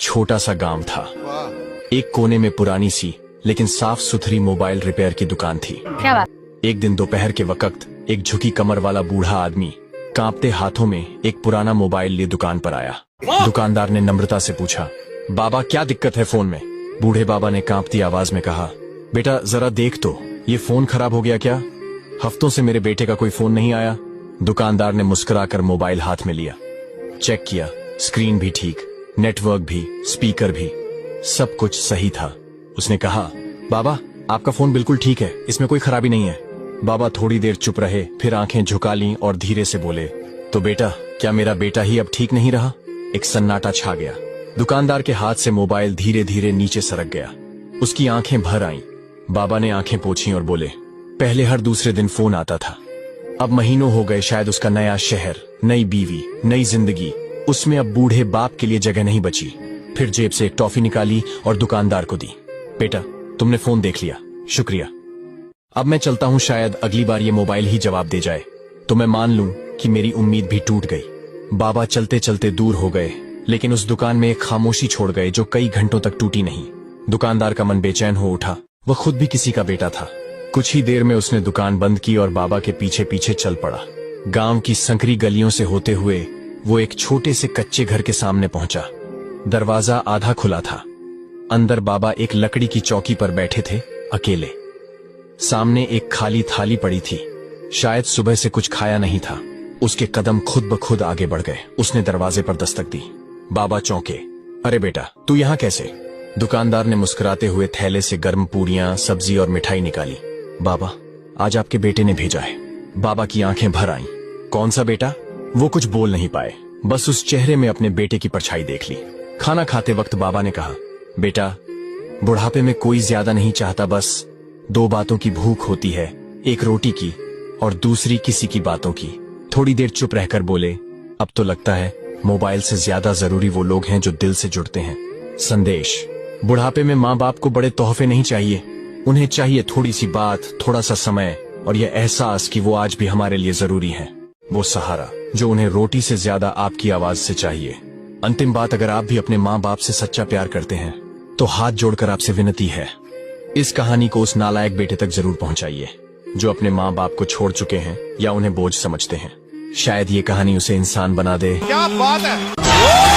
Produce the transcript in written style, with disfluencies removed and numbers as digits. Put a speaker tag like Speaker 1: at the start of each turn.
Speaker 1: छोटा सा गांव था। एक कोने में पुरानी सी लेकिन साफ सुथरी मोबाइल रिपेयर की दुकान थी।
Speaker 2: क्या बात।
Speaker 1: एक दिन दोपहर के वक्त एक झुकी कमर वाला बूढ़ा आदमी कांपते हाथों में एक पुराना मोबाइल लिए दुकान पर आया। दुकानदार ने नम्रता से पूछा, बाबा क्या दिक्कत है फोन में? बूढ़े बाबा ने कांपती आवाज में कहा, बेटा जरा देख तो, ये फोन खराब हो गया क्या? हफ्तों से मेरे बेटे का कोई फोन नहीं आया। दुकानदार ने मुस्कुराकर मोबाइल हाथ में लिया, चेक किया, स्क्रीन भी ठीक, नेटवर्क भी, स्पीकर भी, सब कुछ सही था। उसने कहा, बाबा आपका फोन बिल्कुल ठीक है, इसमें कोई खराबी नहीं है। बाबा थोड़ी देर चुप रहे, फिर आंखें झुका लीं और धीरे से बोले, तो बेटा क्या मेरा बेटा ही अब ठीक नहीं रहा? एक सन्नाटा छा गया। दुकानदार के हाथ से मोबाइल धीरे धीरे नीचे सरक गया। उसकी आंखें भर आईं। बाबा ने आंखें पोंछी और बोले, पहले हर दूसरे दिन फोन आता था, अब महीनों हो गए। शायद उसका नया शहर, नई बीवी, नई जिंदगी, उसमें अब बूढ़े बाप के लिए जगह नहीं बची। फिर जेब से एक टॉफी निकाली और दुकानदार को दी। बेटा तुमने फोन देख लिया, शुक्रिया। अब मैं चलता हूँ, शायद अगली बार ये मोबाइल ही जवाब दे जाए, तो मैं मान लूं कि मेरी उम्मीद भी टूट गई। बाबा चलते चलते दूर हो गए, लेकिन उस दुकान में एक खामोशी छोड़ गए जो कई घंटों तक टूटी नहीं। दुकानदार का मन बेचैन हो उठा। वह खुद भी किसी का बेटा था। कुछ ही देर में उसने दुकान बंद की और बाबा के पीछे पीछे चल पड़ा। गांव की संकरी गलियों से होते हुए वो एक छोटे से कच्चे घर के सामने पहुंचा। दरवाजा आधा खुला था। अंदर बाबा एक लकड़ी की चौकी पर बैठे थे, अकेले। सामने एक खाली थाली पड़ी थी, शायद सुबह से कुछ खाया नहीं था। उसके कदम खुद ब खुद आगे बढ़ गए। उसने दरवाजे पर दस्तक दी। बाबा चौंके, अरे बेटा तू यहाँ कैसे? दुकानदार ने मुस्कुराते हुए थैले से गर्म पूरियां, सब्जी और मिठाई निकाली। बाबा आज आपके बेटे ने भेजा है। बाबा की आंखें भर आईं। कौन सा बेटा? वो कुछ बोल नहीं पाए, बस उस चेहरे में अपने बेटे की परछाई देख ली। खाना खाते वक्त बाबा ने कहा, बेटा बुढ़ापे में कोई ज्यादा नहीं चाहता, बस दो बातों की भूख होती है, एक रोटी की और दूसरी किसी की बातों की। थोड़ी देर चुप रहकर बोले, अब तो लगता है मोबाइल से ज्यादा जरूरी वो लोग हैं जो दिल से जुड़ते हैं। संदेश, बुढ़ापे में माँ बाप को बड़े तोहफे नहीं चाहिए, उन्हें चाहिए थोड़ी सी बात, थोड़ा सा समय और यह एहसास कि वो आज भी हमारे लिए जरूरी है। वो सहारा जो उन्हें रोटी से ज्यादा आपकी आवाज से चाहिए। अंतिम बात, अगर आप भी अपने माँ बाप से सच्चा प्यार करते हैं तो हाथ जोड़कर आपसे विनती है, इस कहानी को उस नालायक बेटे तक जरूर पहुंचाइए जो अपने माँ बाप को छोड़ चुके हैं या उन्हें बोझ समझते हैं। शायद ये कहानी उसे इंसान बना दे।
Speaker 3: क्या बात है।